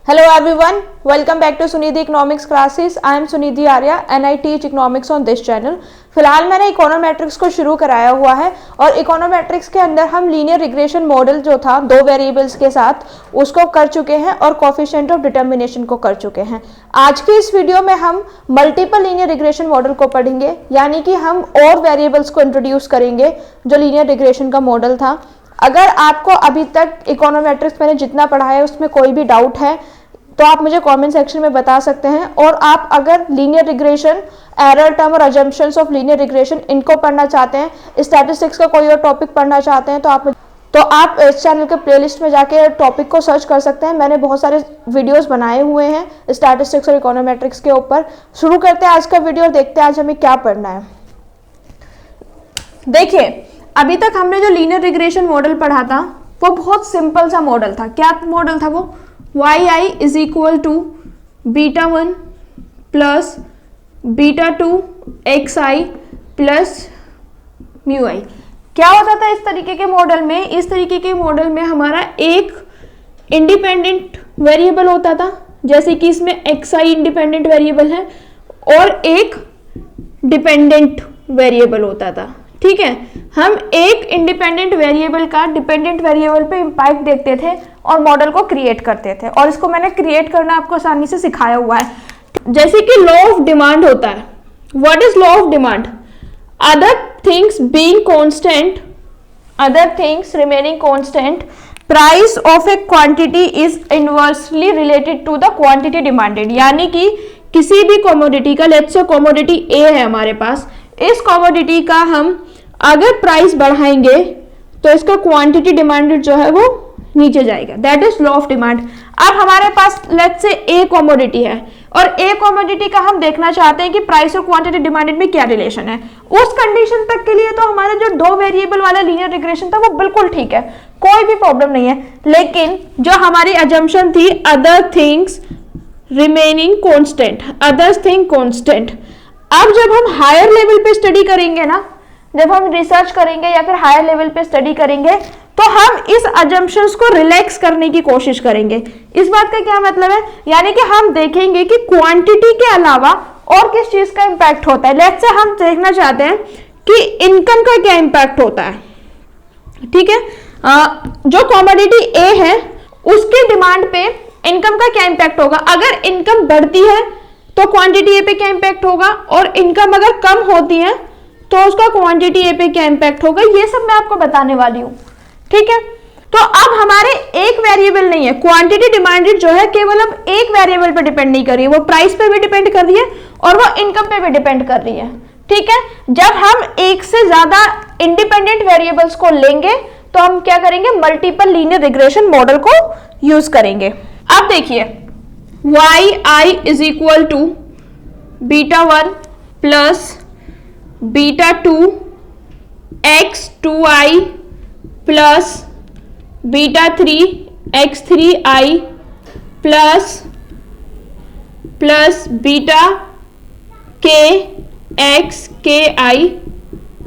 Hello everyone, welcome back to Sunidhi economics classes. I am Sunidhi Arya and I teach economics on this channel. फिलहाल मैंने econometrics को शुरू कराया हुआ है और इकोनोमेट्रिक्स के अंदर हम लीनियर रिग्रेशन मॉडल जो था दो वेरिएबल्स के साथ उसको कर चुके हैं और कोफिशिएंट ऑफ डिटर्मिनेशन को कर चुके हैं। आज की इस वीडियो में हम मल्टीपल लीनियर रिग्रेशन मॉडल को पढ़ेंगे, यानी कि हम और वेरिएबल्स को इंट्रोड्यूस करेंगे जो लीनियर रिग्रेशन का मॉडल था। अगर आपको अभी तक इकोनोमेट्रिक्स मैंने जितना पढ़ा है उसमें कोई भी डाउट है तो आप मुझे कमेंट सेक्शन में बता सकते हैं। और आप अगर लीनियर रिग्रेशन, एरर टर्म और अजम्पशंस ऑफ लीनियर रिग्रेशन इनको पढ़ना चाहते हैं, स्टैटिस्टिक्स का कोई और टॉपिक पढ़ना चाहते हैं तो आप इस चैनल के प्लेलिस्ट में जाके टॉपिक को सर्च कर सकते हैं। मैंने बहुत सारे वीडियोस बनाए हुए हैं स्टैटिस्टिक्स और इकोनोमेट्रिक्स के ऊपर। शुरू करते हैं आज का वीडियो और देखते हैं आज हमें क्या पढ़ना है। देखिए, अभी तक हमने जो लीनियर रिग्रेशन मॉडल पढ़ा था वो बहुत सिंपल सा मॉडल था। क्या मॉडल था वो? yi is equal to beta 1 plus beta 2 xi plus mu i. क्या होता था इस तरीके के मॉडल में? इस तरीके के मॉडल में हमारा एक इंडिपेंडेंट वेरिएबल होता था, जैसे कि इसमें xi इंडिपेंडेंट वेरिएबल है, और एक डिपेंडेंट वेरिएबल होता था। ठीक है, हम एक इंडिपेंडेंट वेरिएबल का डिपेंडेंट वेरिएबल पे इम्पैक्ट देखते थे और मॉडल को क्रिएट करते थे, और इसको मैंने क्रिएट करना आपको आसानी से सिखाया हुआ है। जैसे कि लॉ ऑफ डिमांड होता है। What is law of demand? Other things being constant, other things remaining constant, price of a quantity is inversely related to the quantity demanded. यानी कि किसी भी कमोडिटी का, लेट्स से कमोडिटी ए है हमारे पास, इस कमोडिटी का हम अगर प्राइस बढ़ाएंगे तो इसका क्वांटिटी डिमांडेड जो है वो नीचे जाएगा। That is law of demand. अब हमारे पास लेट्स से ए कमोडिटी है और ए कमोडिटी का हम देखना चाहते हैं कि प्राइस और क्वांटिटी डिमांडेड में क्या रिलेशन है। उस कंडीशन तक के लिए तो हमारा जो दो वेरिएबल वाला लीनियर रिग्रेशन था वो बिल्कुल ठीक है, कोई भी प्रॉब्लम नहीं है। लेकिन जो हमारी अजम्पशन थी other things remaining constant, others thing constant. अब जब हम हायर लेवल पे स्टडी करेंगे ना, जब हम रिसर्च करेंगे या फिर हायर लेवल पे स्टडी करेंगे तो हम इस अजम्पशंस को रिलैक्स करने की कोशिश करेंगे। इस बात का क्या मतलब है? यानी कि हम देखेंगे कि क्वांटिटी के अलावा और किस चीज का इंपैक्ट होता है। लेट्स से हम देखना चाहते हैं कि इनकम का क्या इंपैक्ट होता है। ठीक है, जो कमोडिटी ए है उसके डिमांड पे इनकम का क्या इंपैक्ट होगा। अगर इनकम बढ़ती है तो क्वांटिटी ए पे क्या इंपैक्ट होगा, और इनकम अगर कम होती है तो उसका क्वांटिटी ए पे क्या इंपैक्ट होगा, ये सब मैं आपको बताने वाली हूँ। ठीक है, तो अब हमारे एक वेरिएबल नहीं है, क्वांटिटी डिमांडेड जो है केवल अब एक वेरिएबल पे डिपेंड नहीं कर रही है, वो प्राइस पे भी डिपेंड कर रही है और वो इनकम पे भी डिपेंड कर रही है। ठीक है, जब हम एक से ज्यादा इंडिपेंडेंट वेरिएबल्स को लेंगे तो हम क्या करेंगे? मल्टीपल लीनियर रिग्रेशन मॉडल को यूज करेंगे। अब देखिए, yi is equal to beta 1 plus beta 2 x2i plus beta 3 x3i plus beta k xki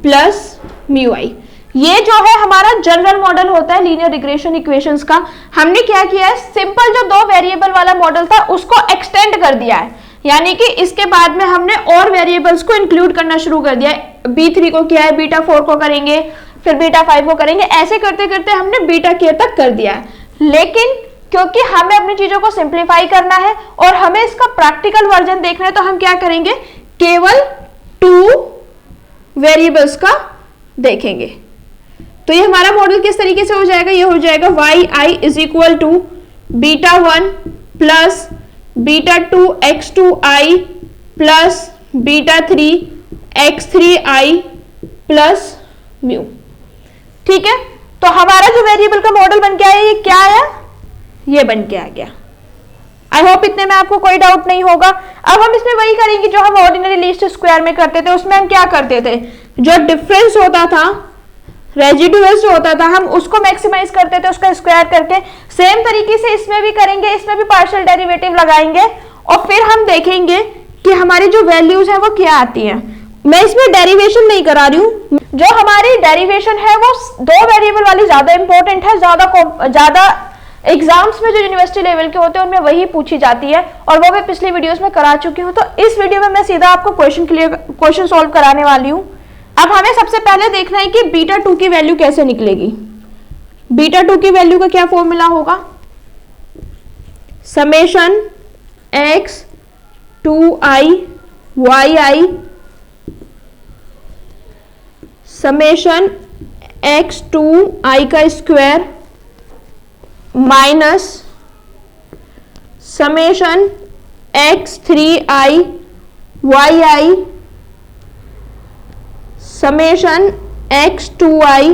plus mu i. ये जो है हमारा जनरल मॉडल होता है लीनियर रिग्रेशन इक्वेशंस का। हमने क्या किया है? सिंपल जो दो वेरिएबल वाला मॉडल था उसको एक्सटेंड कर दिया है, यानी कि इसके बाद में हमने और वेरिएबल्स को इंक्लूड करना शुरू कर दिया है। b3 को किया है, बीटा 4 को करेंगे, फिर बीटा 5 को करेंगे, ऐसे करते करते हमने बीटा k तक कर दिया है। लेकिन क्योंकि हमें अपनी चीजों को सिंप्लीफाई करना है और हमें इसका प्रैक्टिकल वर्जन देखना है तो हम क्या करेंगे? केवल 2 वेरिएबल्स का देखेंगे। तो ये हमारा मॉडल किस तरीके से हो जाएगा? ये हो जाएगा yi is equal to beta 1 plus beta 2 x2i plus beta 3 x3i plus mu. ठीक है, तो हमारा जो वेरिएबल का मॉडल बन के आया ये क्या आया? ये बन के आ गया। आई होप इतने में आपको कोई डाउट नहीं होगा। अब हम इसमें वही करेंगे जो हम ऑर्डिनरी लीस्ट स्क्वायर में करते थे। उसमें हम क्या करते थे? जो डिफरेंस होता था, रेजिडुअल्स जो होता था, हम उसको मैक्सिमाइज करते थे उसका स्क्वायर करके। सेम तरीके से इसमें भी करेंगे, इसमें भी पार्शियल डेरिवेटिव लगाएंगे और फिर हम देखेंगे कि हमारी जो वैल्यूज है वो क्या आती है। मैं इसमें डेरिवेशन नहीं करा रही हूँ, जो हमारी डेरिवेशन है वो दो वेरिएबल वाली ज्यादा इंपॉर्टेंट है, ज्यादा एग्जाम्स में जो यूनिवर्सिटी लेवल के होते हैं उनमें वही पूछी जाती है, और वो मैं पिछली वीडियोस में करा चुकी हूँ। तो इस वीडियो में मैं सीधा आपको क्वेश्चन सॉल्व कराने वाली हूँ। अब हमें सबसे पहले देखना है कि बीटा 2 की वैल्यू कैसे निकलेगी। बीटा 2 की वैल्यू का क्या फॉर्मूला होगा, summation x 2i yi summation x 2i का square minus summation x 3i yi summation x 2i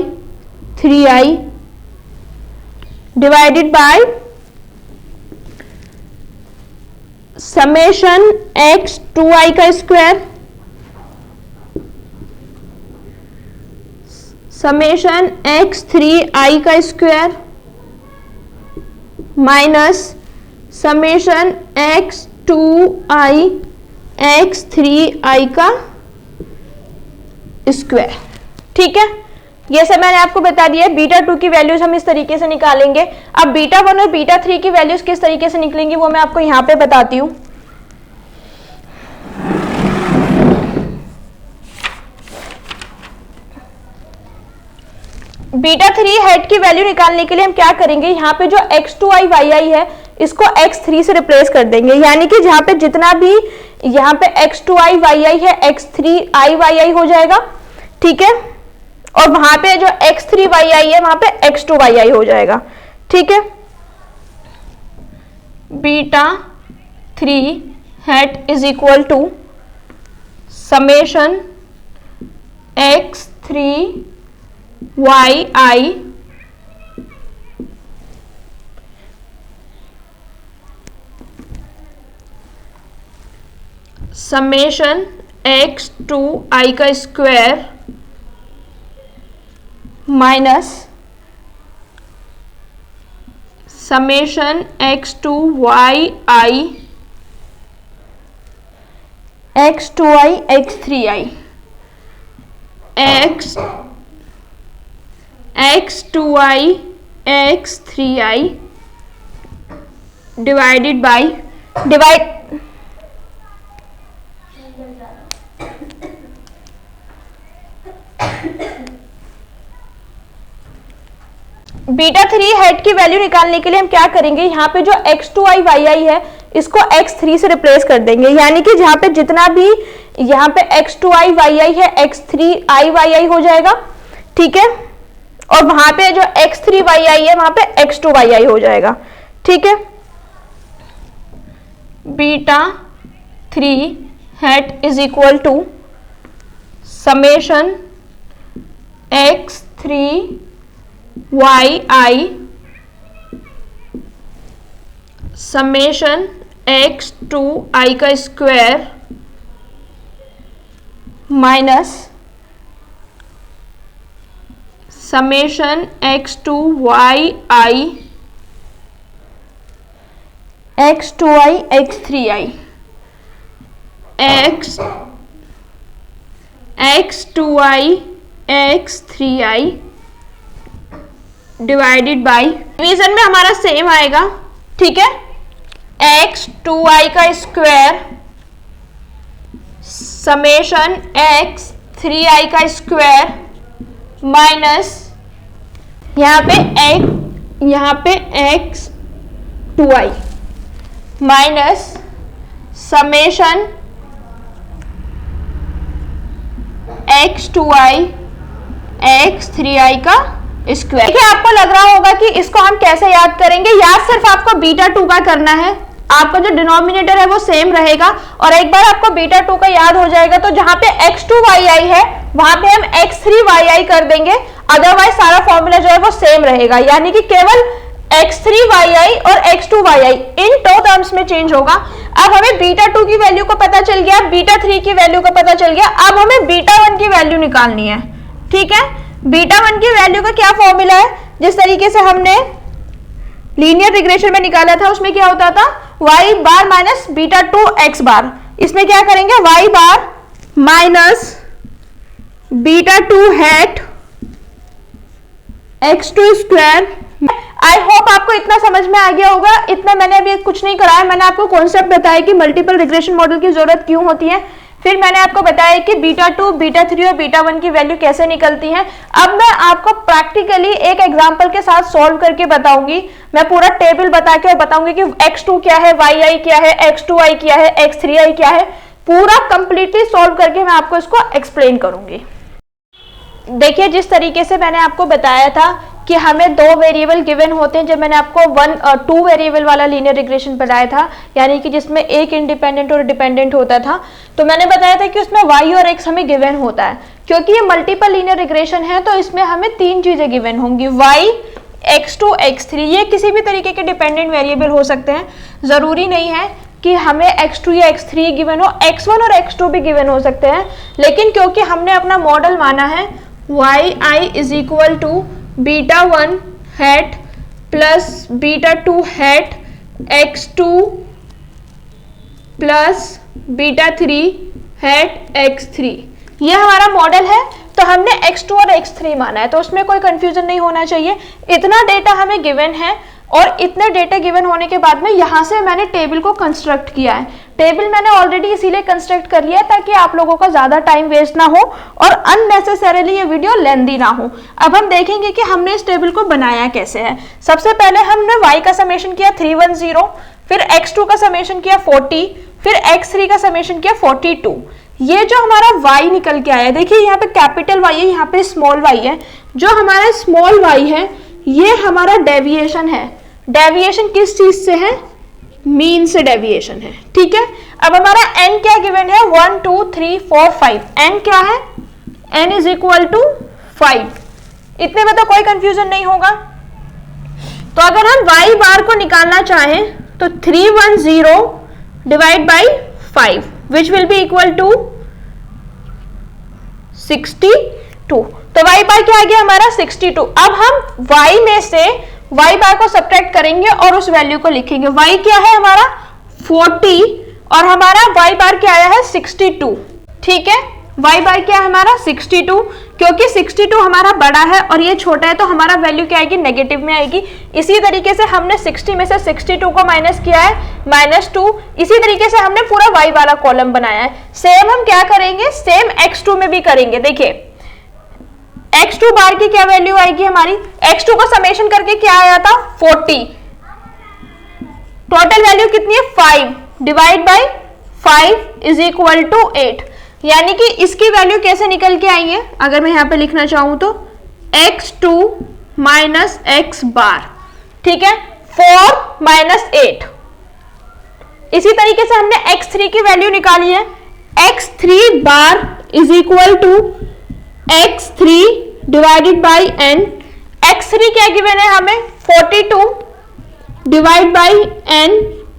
3i divided by summation x 2i का स्क्वायर समेशन एक्स 3i का square minus summation x 2i x 3i का square. ठीक है, ये सब मैंने आपको बता दिया है। बीटा 2 की वैल्यूज हम इस तरीके से निकालेंगे। अब बीटा 1 और बीटा 3 की वैल्यूज किस तरीके से निकलेंगी वो मैं आपको यहां पे बताती हूं। बीटा 3 हेड की वैल्यू निकालने के लिए हम क्या करेंगे, यहाँ पे जो x2i yi है इसको x3 से रिप्लेस कर देंगे, यानी कि जहां पे जितना भी यहाँ पे x2i yi है x3i yi हो जाएगा। ठीक है, और वहां पे जो x3 yi है वहां पे x2 yi हो जाएगा। ठीक है, beta 3 head is equal to summation x3 yi summation x2i का square minus summation x2i x2i x3i x2i x3i divided by beta 3 head की वैल्यू निकालने के लिए हम क्या करेंगे, यहाँ पे जो x2i yi है इसको x3 से रिप्लेस कर देंगे, यानी कि जहां पे जितना भी यहाँ पे x2i yi है x3i yi हो जाएगा। ठीक है, और वहां पे जो x3 yi है वहां पे x2 yi हो जाएगा। ठीक है, beta 3 head is equal to summation x3 yi summation x2i का square minus summation x2i x2i x3i x2i x3i divided by division में हमारा सेम आएगा। ठीक है, x2i का स्क्वायर समेशन x3i का स्क्वायर माइनस यहाँ पे x2i minus summation x2i x3i का स्क्वायर। देखिए, आपको लग रहा होगा कि इसको हम कैसे याद करेंगे। याद सिर्फ आपको बीटा 2 का करना है, आपका जो डिनोमिनेटर है वो सेम रहेगा, और एक बार आपको बीटा 2 का याद हो जाएगा तो जहां पे x2yi है वहां पे हम x3yi कर देंगे, अदरवाइज सारा फॉर्मूला जो है वो सेम रहेगा, यानी कि केवल x3yi और x2yi इन दो टर्म्स में चेंज होगा। अब हमें बीटा 2 की वैल्यू को पता चल गया, बीटा 3 की वैल्यू को पता चल गया, अब हमें बीटा 1 की वैल्यू निकालनी है। ठीक है, बीटा 1 की वैल्यू का क्या फॉर्मूला है, जिस तरीके से हमने लीनियर रिग्रेशन में निकाला था उसमें क्या होता था, y bar minus beta 2 x बार। इसमें क्या करेंगे, y bar minus beta 2 hat x2 square. I hope आपको इतना समझ में आ गया होगा। इतना मैंने अभी कुछ नहीं कराया, मैंने आपको कॉन्सेप्ट बताया कि मल्टीपल रिग्रेशन मॉडल की जरूरत क्यों होती है, फिर मैंने आपको बताया कि बीटा 2, बीटा 3 और बीटा 1 की वैल्यू कैसे निकलती है। अब मैं आपको प्रैक्टिकली एक एग्जांपल के साथ सॉल्व करके बताऊंगी। मैं पूरा टेबल बता के बताऊंगी कि x2 क्या है, yi क्या है, x2i क्या है, x3i क्या है, पूरा कंप्लीटली सॉल्व करके मैं आपको इसको एक्सप्लेन करूंगी। देखिए, जिस तरीके से मैंने आपको बताया था कि हमें दो वेरिएबल गिवन होते हैं, जब मैंने आपको 2 वेरिएबल वाला लीनियर रिग्रेशन बताया था, यानी कि जिसमें एक इंडिपेंडेंट और डिपेंडेंट होता था, तो मैंने बताया था कि उसमें y और x हमें गिवन होता है। क्योंकि ये मल्टीपल लीनियर रिग्रेशन है तो इसमें हमें 3 चीजें गिवन होंगी, y, x2, x3। ये किसी भी तरीके के डिपेंडेंट वेरिएबल हो सकते हैं, जरूरी नहीं है कि हमें x2 या x3 गिवन हो, x1 और x2 भी गिवन हो सकते हैं। लेकिन क्योंकि हमने अपना मॉडल माना है yi is equal to beta 1 hat plus beta 2 hat x2 plus beta 3 hat x3, ये हमारा मॉडल है। तो हमने x2 और x3 माना है, तो उसमें कोई कंफ्यूजन नहीं होना चाहिए। इतना डेटा हमें गिवन है और इतने डेटा गिवन होने के बाद में यहाँ से मैंने टेबल को कंस्ट्रक्ट किया है। टेबल मैंने ऑलरेडी इसीलिए कंस्ट्रक्ट कर लिया है ताकि आप लोगों का ज्यादा टाइम वेस्ट ना हो और अननेसेसरीली ये वीडियो लेंदी ना हो। अब हम देखेंगे कि हमने इस टेबल को बनाया कैसे है। सबसे पहले हमने y का समेशन किया 310, फिर x2 का समेशन किया 40, फिर x3 का समेशन किया 42। ये जो हमारा y निकल के आया, देखिए यहाँ पे कैपिटल Y है, यहाँ पे स्मॉल y है। जो हमारा स्मॉल y है ये हमारा डेविएशन है। डेविएशन किस चीज से है? मीन से डेविएशन है, ठीक है। अब हमारा n क्या गिवन है? 1 2 3 4 5। n क्या है? n is equal to 5। इतने में तो कोई कंफ्यूजन नहीं होगा। तो अगर हम y बार को निकालना चाहें तो 310 divide by 5 which will be equal to 62। तो y बार क्या आ गया हमारा? 62। अब हम y में से y बार को सब्ट्रैक्ट करेंगे और उस वैल्यू को लिखेंगे। y क्या है हमारा? 40 और हमारा y बार क्या आया है? 62, ठीक है। y बार क्या है हमारा? 62। क्योंकि 62 हमारा बड़ा है और ये छोटा है तो हमारा वैल्यू क्या आएगी? नेगेटिव में आएगी। इसी तरीके से हमने 60 में से 62 को माइनस किया है, -2। इसी तरीके से हमने पूरा y वाला कॉलम बनाया है। सेम हम क्या करेंगे? सेम x2 में भी करेंगे। देखिए x2 बार की क्या वैल्यू आएगी हमारी? x2 को समेशन करके क्या आया था? 40। टोटल वैल्यू कितनी है? 5 divide by 5 is equal to 8। यानी कि इसकी वैल्यू कैसे निकल के आई है? अगर मैं यहां पे लिखना चाहूं तो x2 माइनस x बार, ठीक है, 4 माइनस 8। इसी तरीके से हमने x3 की वैल्यू निकाली है। x3 bar is equal to x3 divided by n। x3 क्या गिवन है हमें? 42 divide by n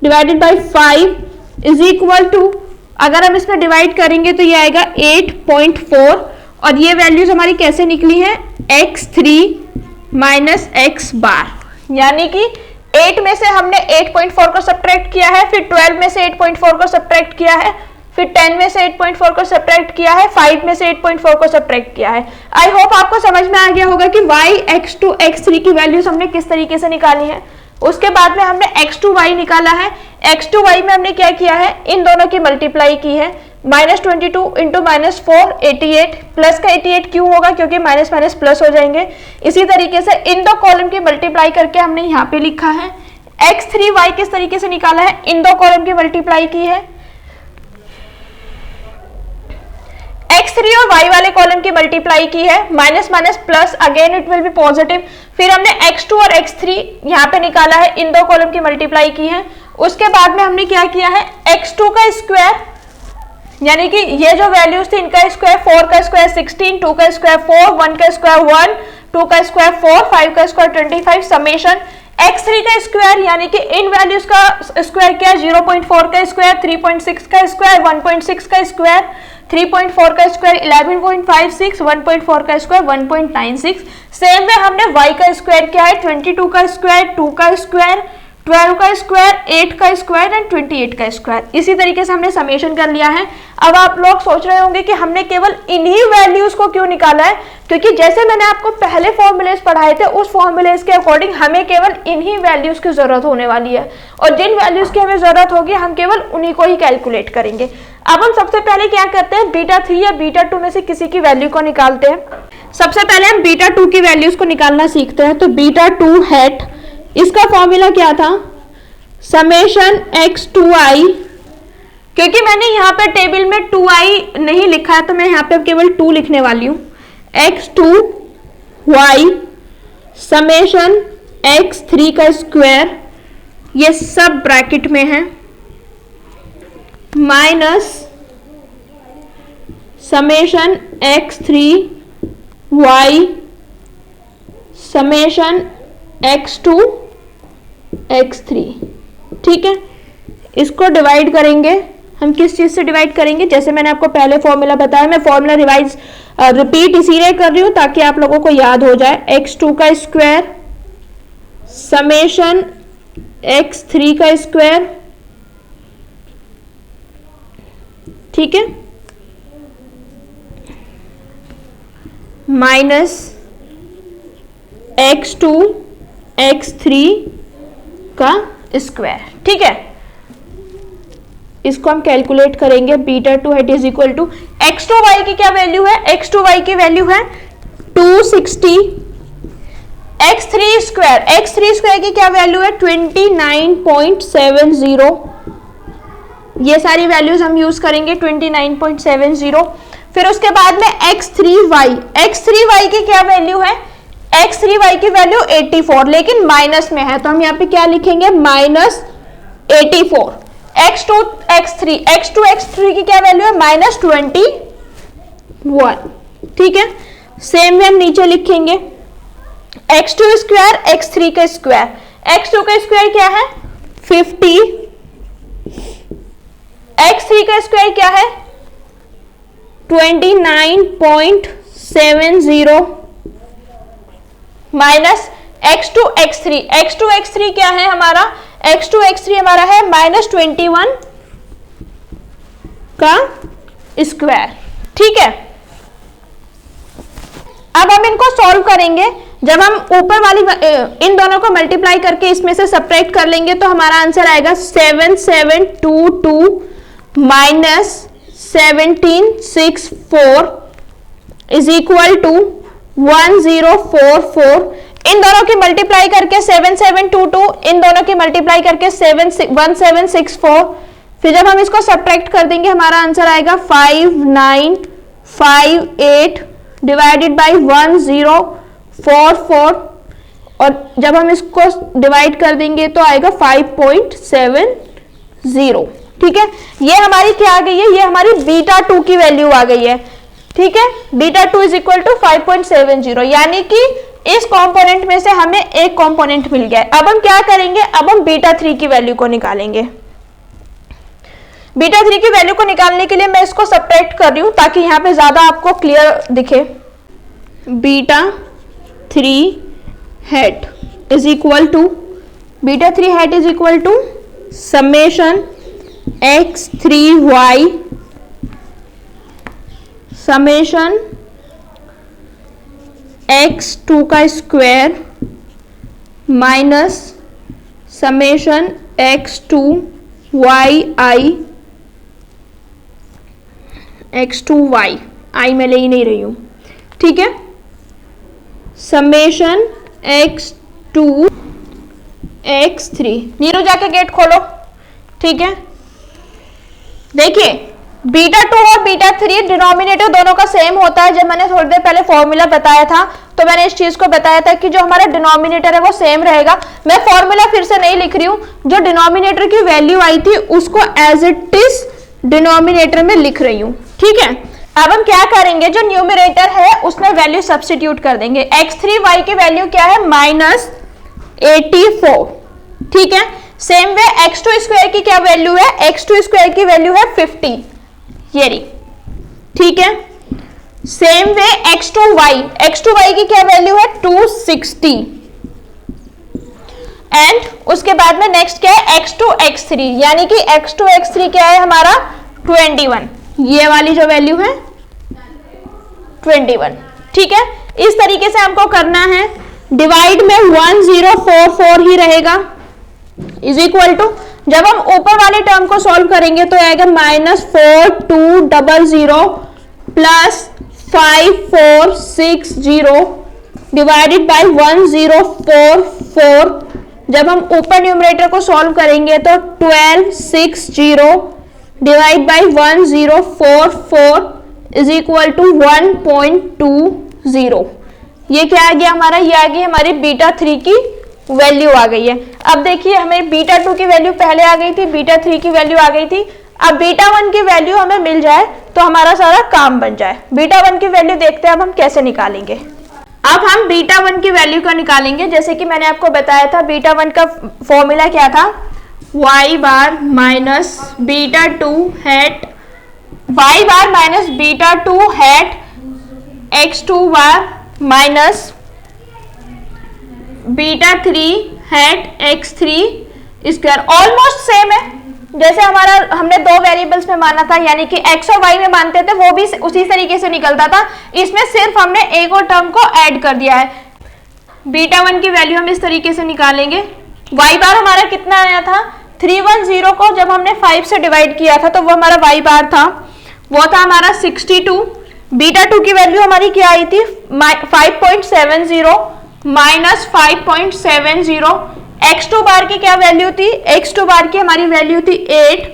divided by 5 is equal to, अगर हम इसमें डिवाइड करेंगे तो ये आएगा 8.4। और ये वैल्यूज हमारी कैसे निकली है? x3 माइनस x बार। यानी कि 8 में से हमने 8.4 को सब्ट्रैक्ट किया है, फिर 12 में से 8.4 को सब्ट्रैक्ट किया है, फिर 10 में से 8.4 को सब्ट्रैक्ट किया है, 5 में से 8.4 को सब्ट्रैक्ट किया है। आई होप आपको समझ में आ गया होगा कि y, x2, x3 की वैल्यूज हमने किस तरीके से निकाली है। उसके बाद में हमने x2y निकाला है। x2y में हमने क्या किया है? इन दोनों की मल्टीप्लाई की है। -22 इंटू -4 88। प्लस का 88 क्यों होगा? क्योंकि माइनस माइनस प्लस हो जाएंगे। इसी तरीके से इन दो कॉलम की मल्टीप्लाई करके हमने यहाँ पे लिखा है। x3y किस तरीके से निकाला है? इन दो कॉलम की मल्टीप्लाई की है। x3 और y वाले कॉलम की मल्टीप्लाई की है, minus minus plus, again it will be positive. फिर हमने x2 और x3 यहाँ पे निकाला है, इन दो कॉलम की मल्टीप्लाई की है। उसके बाद में हमने क्या किया है? x2 का स्क्वायर, यानी कि ये जो वैल्यूज थी इनका स्क्वायर, 4 का स्क्वायर 16, 2 का स्क्वायर 4, 1 का स्क्वायर 1, 2 का स्क्वायर 4, 5 का स्क्वायर 25, समेशन x3 का स्क्वायर, यानी कि इन वैल्यूज का स्क्वायर क्या है? 0.4 का स्क्वायर, 3.6 का स्क्वायर, 1.6 का स्क्वायर, 3.4 का स्क्वायर 11.56, 1.4 का स्क्वायर 1.96। सेम में हमने y का स्क्वायर क्या है? 22 का स्क्वायर, 2 का स्क्वायर, 12 का स्क्वायर, 8 का स्क्वायर एंड 28 का स्क्वायर। इसी तरीके से हमने समेशन कर लिया है। अब आप लोग सोच रहे होंगे कि हमने केवल इन्हीं वैल्यूज को क्यों निकाला है, क्योंकि जैसे मैंने आपको पहले फॉर्मूलेस पढ़ाए थे उस फॉर्मूलेस के अकॉर्डिंग हमें केवल इन्हीं वैल्यूज की जरूरत होने वाली है, और जिन वैल्यूज की हमें जरूरत होगी हम केवल उन्हीं को ही कैलकुलेट करेंगे। अब हम सबसे पहले क्या करते हैं, बीटा 3 या बीटा 2 में से किसी की वैल्यू को निकालते हैं। सबसे पहले हम बीटा 2 की वैल्यूज को निकालना सीखते हैं। तो बीटा 2 हैट, इसका फॉर्मूला क्या था, समेशन x2i, क्योंकि मैंने यहाँ पे टेबल में 2i नहीं लिखा है तो मैं यहाँ पे केवल 2 लिखने वाली हूँ, x2y समेशन x3 का स्क्वायर, ये सब ब्रैकेट में है, minus summation x3y summation x2 x3। ठीक है, इसको डिवाइड करेंगे हम, किस चीज से डिवाइड करेंगे, जैसे मैंने आपको पहले फॉर्मूला बताया, मैं फॉर्मूला रिवाइज रिपीट इसीलिए कर रही हूं ताकि आप लोगों को याद हो जाए। x2 का स्क्वायर समेशन x3 का स्क्वायर, ठीक है, माइनस x2 x3 का स्क्वायर। ठीक है, इसको हम कैलकुलेट करेंगे। Beta 2 hat is equal to x2y की क्या वैल्यू है, x2y की वैल्यू है 260, x3 स्क्वायर की क्या वैल्यू है 29.70। ये सारी वैल्यूज हम यूज करेंगे 29.70। फिर उसके बाद में x3y की क्या वैल्यू है, x3y की वैल्यू 84, लेकिन माइनस में है तो हम यहाँ पे क्या लिखेंगे, माइनस 84। x2 x3 की क्या वैल्यू है, माइनस 21। ठीक है, सेम वे हम नीचे लिखेंगे x2 स्क्वायर x3 का स्क्वायर, x2 का स्क्वायर क्या है 50, x3 का स्क्वायर क्या है 29.70 माइनस x2 क्या है हमारा, x2 हमारा है माइनस 21 का स्क्वायर। ठीक है, अब हम इनको सॉल्व करेंगे। जब हम ऊपर वाली इन दोनों को मल्टीप्लाई करके इसमें से सब्ट्रैक्ट कर लेंगे तो हमारा आंसर आएगा 7722 माइनस 1764 इज इक्वल टू 1044। इन दोनों की मल्टीप्लाई करके 7722, इन दोनों की मल्टीप्लाई करके 1764, फिर जब हम इसको सब्ट्रैक्ट कर देंगे हमारा आंसर आएगा 5958 डिवाइडेड बाय 1044, और जब हम इसको डिवाइड कर देंगे तो आएगा 5.70। ठीक है, ये हमारी क्या आ गई है, ये हमारी बीटा 2 की वैल्यू आ गई है। ठीक है, बीटा 2 इज इक्वल टू 5.70, यानी कि इस कंपोनेंट में से हमें एक कंपोनेंट मिल गया है। अब हम क्या करेंगे, अब हम बीटा 3 की वैल्यू को निकालेंगे। बीटा 3 की वैल्यू को निकालने के लिए मैं इसको सब्ट्रैक्ट कर रही हूं ताकि यहां पे ज्यादा आपको क्लियर दिखे। Beta 3 hat is equal to, beta 3 hat is equal to summation x3y summation x2 का स्क्वायर माइनस समेशन x2y आई मैं ले ही नहीं रही हूं। ठीक है, समेशन x2 x3। नीरू जाके गेट खोलो। ठीक है, देखिए बीटा 2 और बीटा 3 डिनोमिनेटर दोनों का सेम होता है। जब मैंने थोड़ी देर पहले फॉर्मूला बताया था तो मैंने इस चीज को बताया था कि जो हमारा डिनोमिनेटर है वो सेम रहेगा। मैं फॉर्मूला फिर से नहीं लिख रही हूं, जो डिनोमिनेटर की वैल्यू आई थी उसको एज इट इज डिनोमिनेटर में लिख रही हूं। ठीक है, अब हम क्या करेंगे, जो न्यूमरेटर है उसमें वैल्यू सब्स्टिट्यूट कर देंगे। x3y की वैल्यू क्या है माइनस 84। ठीक है, सेम वे x2 स्क्वायर की क्या वैल्यू है, x2 स्क्वायर की वैल्यू है 50 ये रही। ठीक है, सेम वे x2y की क्या वैल्यू है 260, एंड उसके बाद में नेक्स्ट क्या है x2 x3, यानी कि x2 x3 क्या है हमारा 21, ये वाली जो वैल्यू है 21। ठीक है, इस तरीके से हमको करना है। डिवाइड में 1044 ही रहेगा, इज इक्वल टू, जब हम ऊपर वाले टर्म को सॉल्व करेंगे तो आएगा -4200 प्लस 5460 डिवाइडेड बाय 1044। जब हम ऊपर न्यूमरेटर को सॉल्व करेंगे तो 1260 divide by 1044 is equal to 1.20। ये क्या आ गया हमारा, ये आ गई हमारी बीटा 3 की वैल्यू आ गई है। अब देखिए हमें बीटा 2 की वैल्यू पहले आ गई थी, बीटा 3 की वैल्यू आ गई थी। अब बीटा 1 की वैल्यू हमें मिल जाए तो हमारा सारा काम बन जाए। बीटा 1 की वैल्यू देखते हैं अब हम कैसे निकालेंगे। अब हम बीटा 1 की वैल्यू का निकालेंगे। जैसे कि मैंने आपको बताया था बीटा 1 का फॉर्मूला क्या था, y bar minus beta 2 hat, y bar minus beta 2 hat x2 bar minus beta 3 hat x3 square. Almost same है जैसे हमने दो वेरिएबल्स में माना था, यानी कि x और y में मानते थे वो भी उसी तरीके से निकलता था। इसमें सिर्फ हमने एक और टर्म को ऐड कर दिया है। बीटा 1 की वैल्यू हम इस तरीके से निकालेंगे। y बार हमारा कितना आया था, 310 को जब हमने 5 से डिवाइड किया था तो वो हमारा y बार था, वो था हमारा 62। बीटा 2 की वैल्यू हमारी क्या आई थी, 5.70 माइनस 5.70। x2 बार की क्या वैल्यू थी, x2 बार की हमारी वैल्यू थी 8।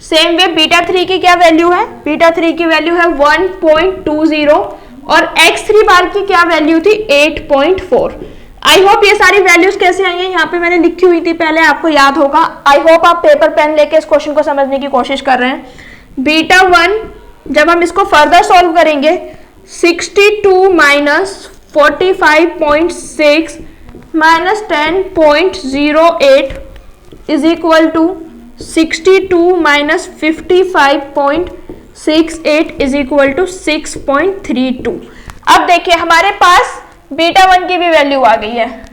सेम वे बीटा 3 की क्या वैल्यू है, बीटा 3 की वैल्यू है 1.20 और x3 बार की क्या वैल्यू थी 8.4। आई होप ये सारी वैल्यूज कैसे आई हैं, यहाँ पे मैंने लिखी हुई थी पहले, आपको याद होगा। आई होप आप पेपर पेन लेके इस क्वेश्चन को समझने की कोशिश कर रहे हैं। बीटा 1 जब हम इसको फर्दर सॉल्व करेंगे 62 minus 45.6 minus 10.08 is equal to 62 minus 55.68 is equal to 6.32। अब देखिए हमारे पास बीटा 1 की भी वैल्यू आ गई है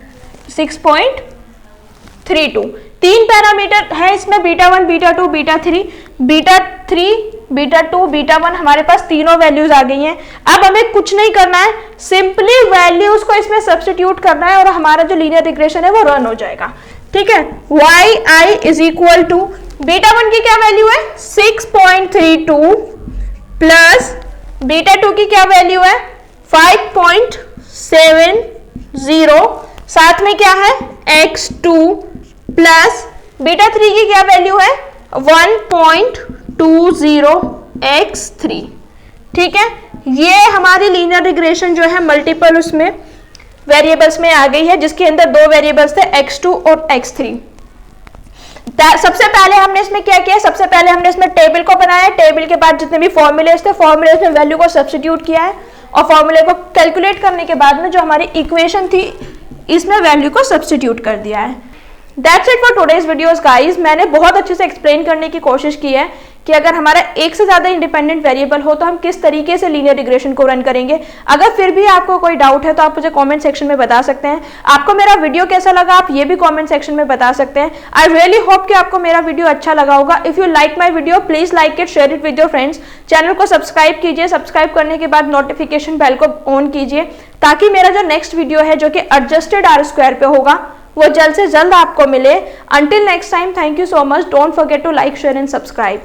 6.32। तीन पैरामीटर है इसमें, beta 1, beta 2, beta 3। Beta 3, beta 2, beta 1 हमारे पास तीनों वैल्यूज आ गई हैं। अब हमें कुछ नहीं करना है, सिंपली वैल्यूज को इसमें सब्स्टिट्यूट करना है और हमारा जो लीनियर रिग्रेशन है वो रन हो जाएगा। ठीक है, y i is equal to, beta 1 की क्या वैल्यू है 6.32 प्लस बीटा 2 की क्या वैल्यू है 5.70, साथ में क्या है x2 प्लस बीटा 3 की क्या वैल्यू है 1.20 x3। ठीक है, ये हमारी लीनियर रिग्रेशन जो है मल्टीपल उसमें वेरिएबल्स में आ गई है, जिसके अंदर दो वेरिएबल्स थे x2 और x3। सबसे पहले हमने इसमें क्या किया, सबसे पहले हमने इसमें टेबल को बनाया। टेबल के बाद जितने भी फॉर्मूलेस थे, फॉर्मूलेस में वैल्यू को सब्स्टिट्यूट किया है और फॉर्मूले को कैलकुलेट करने के बाद में जो हमारी इक्वेशन थी इसमें वैल्यू को सब्स्टिट्यूट कर दिया है। That's it for today's videos guys। मैंने बहुत अच्छे से एक्सप्लेन करने की कोशिश की है कि अगर हमारा एक से ज्यादा इंडिपेंडेंट वेरिएबल हो तो हम किस तरीके से लीनियर रिग्रेशन को रन करेंगे। अगर फिर भी आपको कोई डाउट है तो आप मुझे कमेंट सेक्शन में बता सकते हैं। आपको मेरा वीडियो कैसा लगा आप ये भी कमेंट सेक्शन में बता सकते हैं। आई रियली होप कि आपको मेरा वीडियो अच्छा लगा होगा। If you like my video please like it, share it with your friends. Channel को सब्सक्राइब कीजिए, सब्सक्राइब करने के बाद नोटिफिकेशन बेल को ऑन कीजिए ताकि मेरा जो नेक्स्ट वीडियो है जो कि एडजस्टेड आर स्क्वायर पे होगा वो जल्द से जल्द आपको मिले। Until next time, thank you so much. Don't forget to like, share and subscribe.